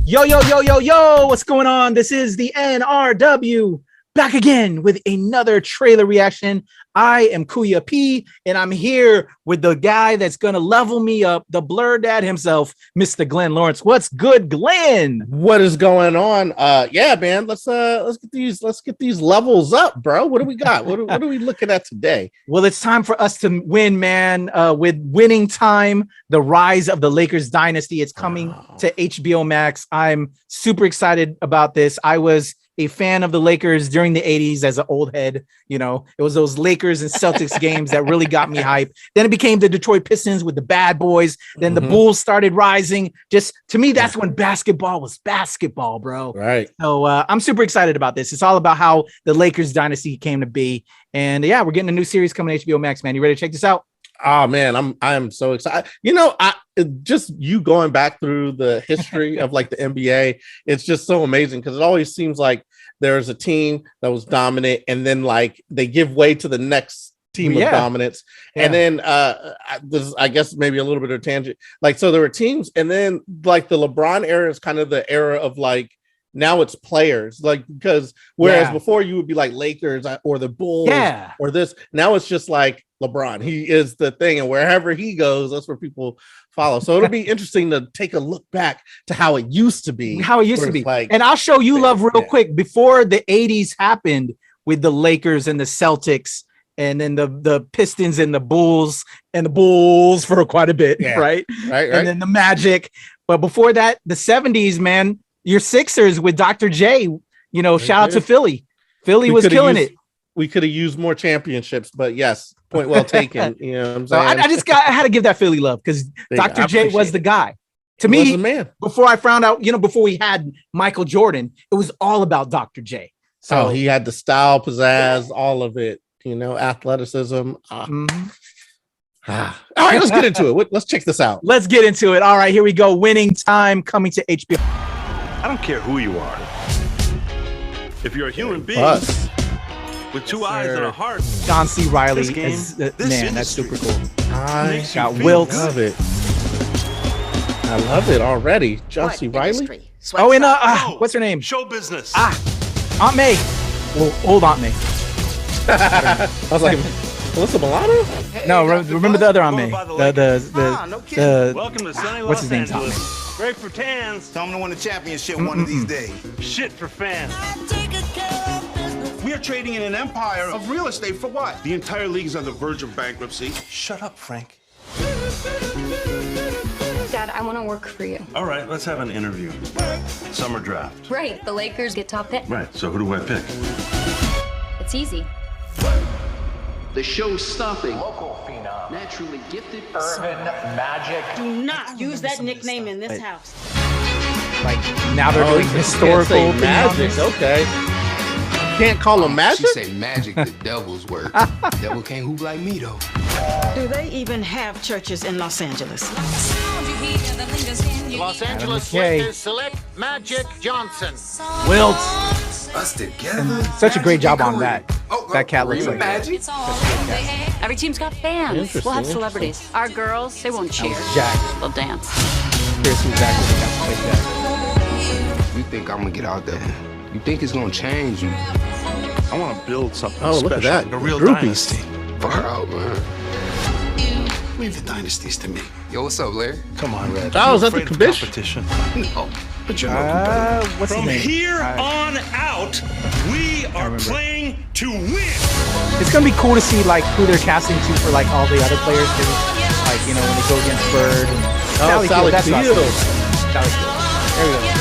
Yo, yo, yo, yo, yo, what's going on? This is the NRW back again with another trailer reaction. I am Kuya P, and I'm here with the guy that's going to level me up, the Blur Dad himself, Mr. Glenn Lawrence. What's good, Glenn? What is going on? Yeah, man, let's get these levels up, bro. What do we got? What are we looking at today? Well, it's time for us to win, man. With Winning Time, the rise of the Lakers dynasty. It's coming to HBO Max. I'm super excited about this. I was a fan of the Lakers during the 80s as an old head. You know, it was those Lakers and Celtics games that really got me hyped. Then it became the Detroit Pistons with the bad boys. Then the Bulls started rising. Just to me, that's when basketball was basketball, bro. Right. So I'm super excited about this. It's all about how the Lakers dynasty came to be. And yeah, we're getting a new series coming to HBO Max, man. You ready to check this out? Oh man, I'm so excited. You know, just you going back through the history of like the NBA, it's just so amazing because it always seems like there's a team that was dominant and then like they give way to the next team of dominance. And then this is, I guess, maybe a little bit of a tangent. Like, so there were teams, and then like the LeBron era is kind of the era of like, now it's players, like, because whereas before you would be like Lakers or the Bulls or this, now it's just like LeBron. He is the thing, and wherever he goes, that's where people follow. So it'll be interesting to take a look back to how it used to be. Like, and I'll show you love real quick. Before the 80s happened with the Lakers and the Celtics, and then the Pistons and the Bulls for quite a bit, right? And then the Magic. But before that, the 70s, man, your Sixers with Dr. J, you know, shout out to Philly. Philly was killing it. We could have used more championships, but yes, point well taken. You know what I'm saying? So I had to give that Philly love because Dr. J was the guy. To me, man. Before I found out, you know, before we had Michael Jordan, it was all about Dr. J. So he had the style, pizzazz, all of it, you know, athleticism. All right, let's get into it. Let's check this out. Let's get into it. All right, here we go. Winning Time coming to HBO. I don't care who you are. If you're a human being with two eyes and a heart. John C. Reilly is man, that's super cool. I got Wilt. Love it. I love it already. John C. Reilly. Oh, and what's her name? Show business. Aunt May. Well, old Aunt May. I was like, Melissa Milano? No, remember the other Aunt May. The welcome to sunny what's his name? Angeles. Great for tans. Tell them to win the championship one of these days. Shit for fans. We are trading in an empire of real estate for what? The entire league is on the verge of bankruptcy. Shut up, Frank. Dad, I want to work for you. All right, let's have an interview. Summer draft. Right, the Lakers get top pick. Right, so who do I pick? It's easy. The show-stopping, local phenom, naturally gifted, urban magic. Do not use that nickname in this house. Like now they're doing historical magic. Okay. Can't call them magic? She say magic, the devil's work. Devil can't hoop like me, though. Do they even have churches in Los Angeles? Los Angeles Lakers select Magic Johnson. Wilt. Us together. Such a great job on that. That cat looks like magic. Every team's got fans. We'll have celebrities. Our girls, they won't cheer. Jack. They'll dance. Here's who's actually Jack. You think I'm gonna get out there? You think it's gonna change you? I want to build something special. Look at that. Like a real dynasty. Far out, man. Leave the dynasties to me. Yo, what's up, Larry? Come on, Red. Oh, is that the competition? No, but you're no What's From his name? here on out, we are playing to win. It's gonna be cool to see like who they're casting to for like all the other players too. Like, you know, when they go against Bird and Sally Field. That's what I Field. said. Sally Field. There we go.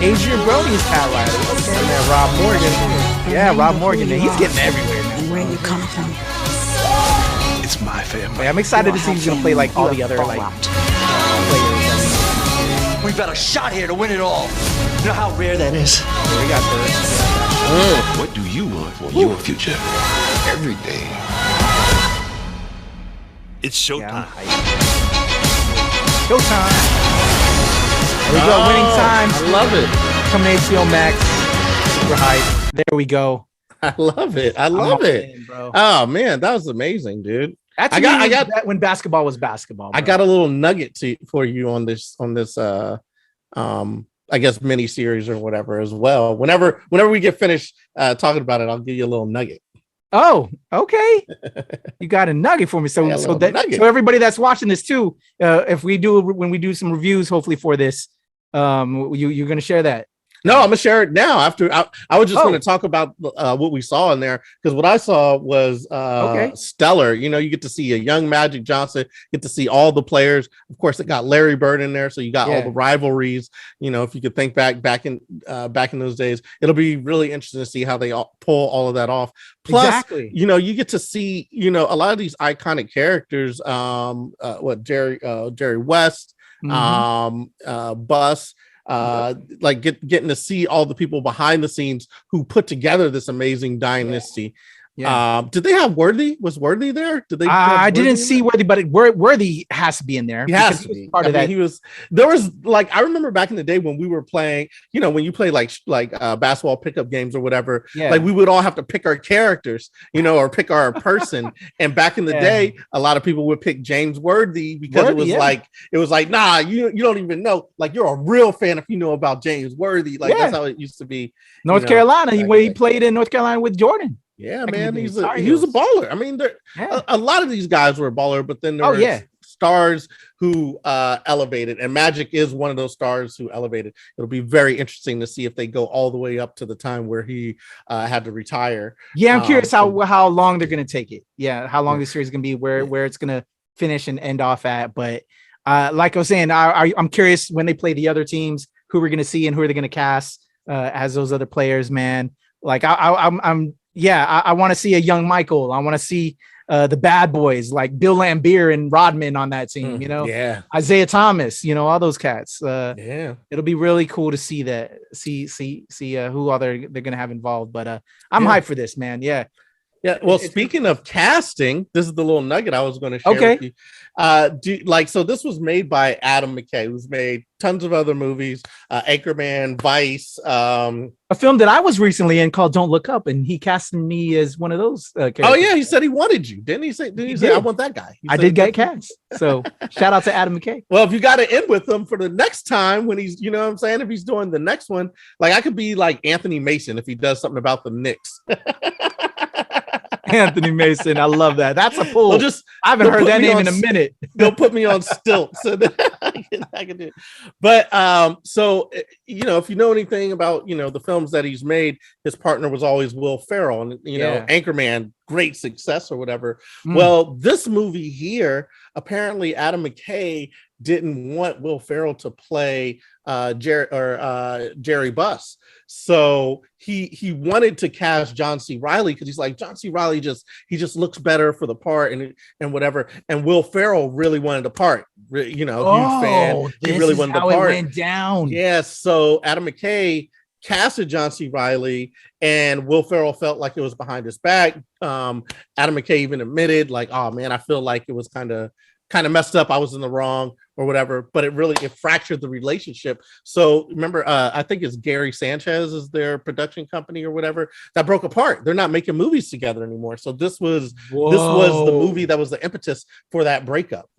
Adrian Brody's Pat Riley. Okay. And then Rob Morgan. Yeah, Rob Morgan. Man, he's getting everywhere now. Where you come from? It's my family. Yeah, I'm excited to see who's gonna play like all the other like players. We've got a shot here to win it all. You know how rare that is? We got this. What do you want for your future? Every day. It's showtime. Showtime. There we go, Winning Time. I love it. Coming to HBO Max. Super hype. There we go. I love it. I love it. In, bro. Oh man, that was amazing, dude. I got that when basketball was basketball. Bro. I got a little nugget for you on this I guess mini series or whatever as well. Whenever we get finished talking about it, I'll give you a little nugget. Oh, okay. You got a nugget for me. So everybody that's watching this too, when we do some reviews, hopefully for this, you're gonna share that. No, I'm gonna share it now. After I was just going to talk about what we saw in there, because what I saw was stellar. You know, you get to see a young Magic Johnson, get to see all the players. Of course, it got Larry Bird in there, so you got all the rivalries. You know, if you could think back in those days, it'll be really interesting to see how they pull all of that off. Plus, you know, you get to see a lot of these iconic characters. Jerry West, Bus. Like getting to see all the people behind the scenes who put together this amazing dynasty. Did they have Worthy? Was Worthy there? Did they? I didn't see Worthy, but Worthy has to be in there. He has to be part of that. There was like, I remember back in the day when we were playing, you know, when you play like basketball pickup games or whatever, like we would all have to pick our characters, you know, or pick our person. And back in the day, a lot of people would pick James Worthy because it was like, nah, you don't even know. Like, you're a real fan if you know about James Worthy. Like that's how it used to be. North Carolina, he played in North Carolina with Jordan. Yeah, man, he was a baller. I mean, a lot of these guys were a baller, but then there were stars who elevated, and Magic is one of those stars who elevated. It'll be very interesting to see if they go all the way up to the time where he had to retire. Yeah, I'm curious how long they're going to take it. Yeah, how long this series is going to be, where it's going to finish and end off at. But like I was saying, I'm curious when they play the other teams, who we're going to see and who are they going to cast as those other players, man. Like I want to see a young Michael. I want to see the bad boys like Bill Laimbeer and Rodman on that team, you know, Isaiah Thomas, you know, all those cats. It'll be really cool to see that, see who all they're going to have involved. But I'm hyped for this, man. Yeah. Well, speaking of casting, this is the little nugget I was going to share with you. So this was made by Adam McKay, who's made tons of other movies, Anchorman, Vice, a film that I was recently in called Don't Look Up, and he casted me as one of those characters. Oh yeah, he said he wanted you, didn't he? Say I want that guy. I did get cast. So shout out to Adam McKay. Well, if you got to end with him for the next time when he's, you know what I'm saying, if he's doing the next one, like I could be like Anthony Mason if he does something about the Knicks. Anthony Mason, I love that. That's a pull. I haven't heard that name in a minute. They'll put me on stilts so that I can do it. But so you know, if you know anything about, you know, the films that he's made, his partner was always Will Ferrell, and you know, Anchorman, great success or whatever. Well, this movie here, apparently Adam McKay didn't want Will Ferrell to play Jerry Buss. So he wanted to cast John C. Reilly because he's like, John C. Reilly just looks better for the part and whatever. And Will Ferrell really wanted the part, you know, huge fan. He really wanted the part. It went down. Yes. So Adam McKay casted John C. Reilly, and Will Ferrell felt like it was behind his back. Adam McKay even admitted, like, oh man, I feel like it was kind of messed up. I was in the wrong or whatever, but it fractured the relationship. So remember, I think it's Gary Sanchez is their production company or whatever that broke apart. They're not making movies together anymore. So this was the movie that was the impetus for that breakup.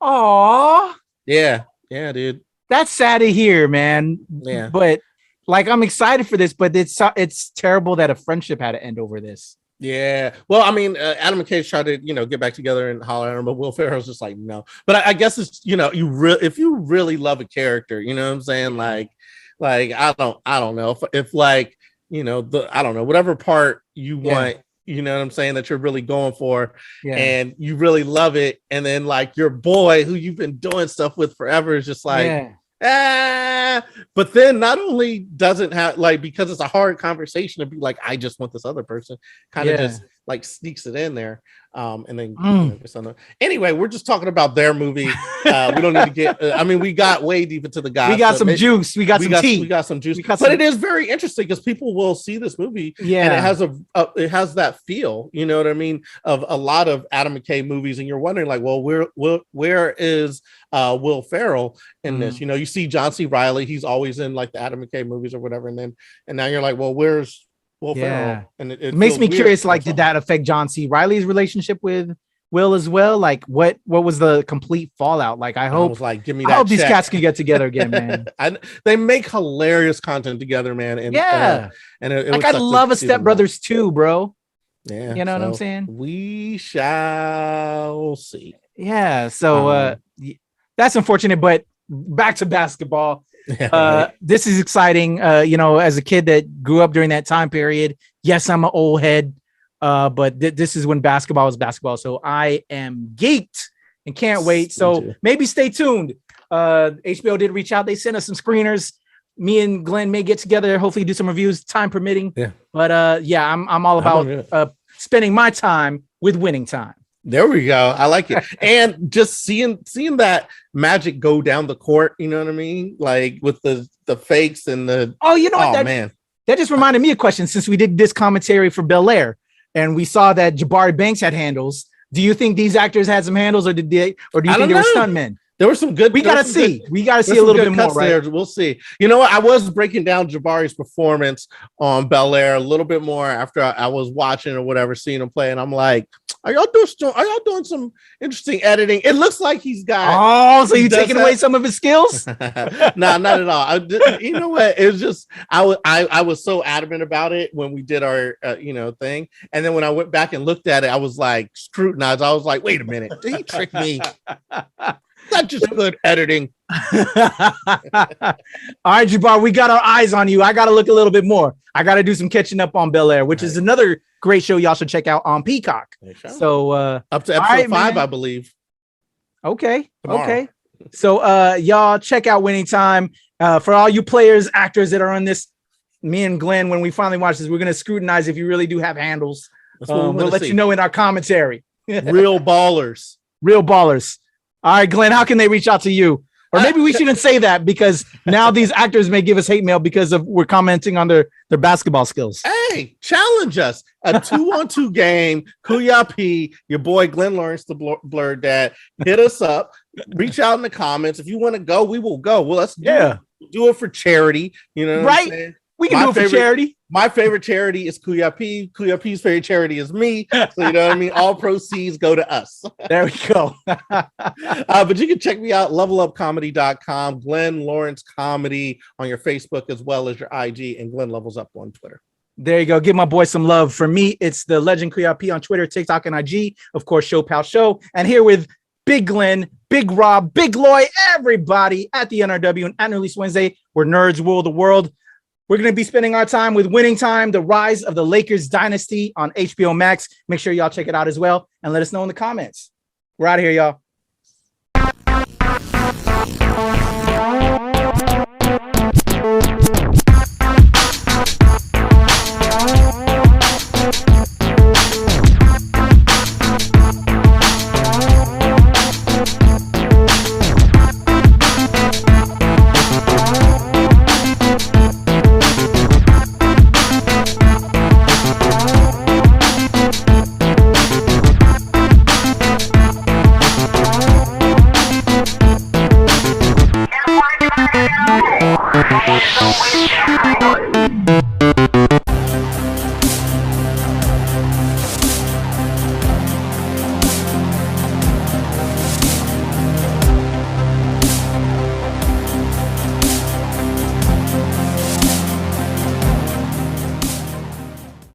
Aw. Yeah, dude. That's sad to hear, man. Yeah. But like, I'm excited for this, but it's terrible that a friendship had to end over this. Yeah, well, I mean, Adam McKay tried to, you know, get back together and holler at him, but Will Ferrell's just like, no. But I guess it's, you know, if you really love a character, you know what I'm saying? Like I don't know if like, you know, I don't know, whatever part you want, you know what I'm saying, that you're really going for, and you really love it, and then like your boy who you've been doing stuff with forever is just like. But then not only doesn't have, like, because it's a hard conversation to be like, I just want this other person, kind of just like sneaks it in there, and then you know, anyway, we're just talking about their movie. We don't need to get I mean, we got way deep into the guys. We got some juice, we got some tea, we got some juice, but it is very interesting because people will see this movie and it has that feel, you know what I mean, of a lot of Adam McKay movies, and you're wondering like, well, where is Will Ferrell in this? You know, you see John C. Reilly, he's always in like the Adam McKay movies or whatever, and now you're like, well, where's Will Ferrell? And it makes me curious, like, did that affect John C. Reilly's relationship with Will as well? Like what was the complete fallout? Like I hope was like, give me I that hope these check. cats can get together again, man. They make hilarious content together, man. And and it like was I love a Step Brothers too, bro. Yeah, you know what I'm saying? We shall see. Yeah, so that's unfortunate, but back to basketball. Right. This is exciting. You know, as a kid that grew up during that time period, yes, I'm an old head, but this is when basketball was basketball. So I am geeked and can't wait. So maybe stay tuned. HBO did reach out. They sent us some screeners. Me and Glenn may get together, hopefully do some reviews, time permitting. Yeah. But I'm all about spending my time with winning time. There we go. I like it. And just seeing that Magic go down the court, you know what I mean? Like with the fakes and the man. That just reminded me of a question since we did this commentary for Bel Air and we saw that Jabari Banks had handles. Do you think these actors had some handles or do you think they were stuntmen? There were some good. We gotta see a little bit more, right? There. We'll see. You know what? I was breaking down Jabari's performance on Bel Air a little bit more after I was watching or whatever, seeing him play, and I'm like, "Are y'all doing some interesting editing?" It looks like he's got. Oh, so you taking away some of his skills? No, not at all. You know what? It was just I was so adamant about it when we did our thing, and then when I went back and looked at it, I was like scrutinized. I was like, "Wait a minute, did he trick me?" Not just good editing. All right, Jabbar, we got our eyes on you. I got to look a little bit more. I got to do some catching up on Bel Air, which is another great show y'all should check out on Peacock. So up to episode 5, I believe. Okay. Tomorrow. Okay. So y'all check out Winning Time. For all you players, actors that are on this, me and Glenn, when we finally watch this, we're going to scrutinize if you really do have handles. We'll let you know in our commentary. Real ballers. Real ballers. All right, Glenn, how can they reach out to you? Or maybe we shouldn't say that because now these actors may give us hate mail because we're commenting on their basketball skills. Hey, challenge us. A 2-on-2 game. Kuya P, your boy Glenn Lawrence, the Blurred Dad. Hit us up. Reach out in the comments. If you want to go, we will go. Well, let's do it for charity. You know what I'm saying? We can do it for charity. My favorite charity is Kuya P. Kuya P's favorite charity is me. So you know what I mean? All proceeds go to us. There we go. But you can check me out, levelupcomedy.com, Glenn Lawrence Comedy on your Facebook as well as your IG, and Glenn Levels Up on Twitter. There you go. Give my boy some love. For me, it's the Legend Kuya P on Twitter, TikTok, and IG. Of course, Show Pal Show. And here with Big Glenn, Big Rob, Big Loy, everybody at the NRW and at Release Wednesday, where nerds rule the world. We're going to be spending our time with Winning Time, the rise of the Lakers dynasty on HBO Max. Make sure y'all check it out as well and let us know in the comments. We're out of here, y'all.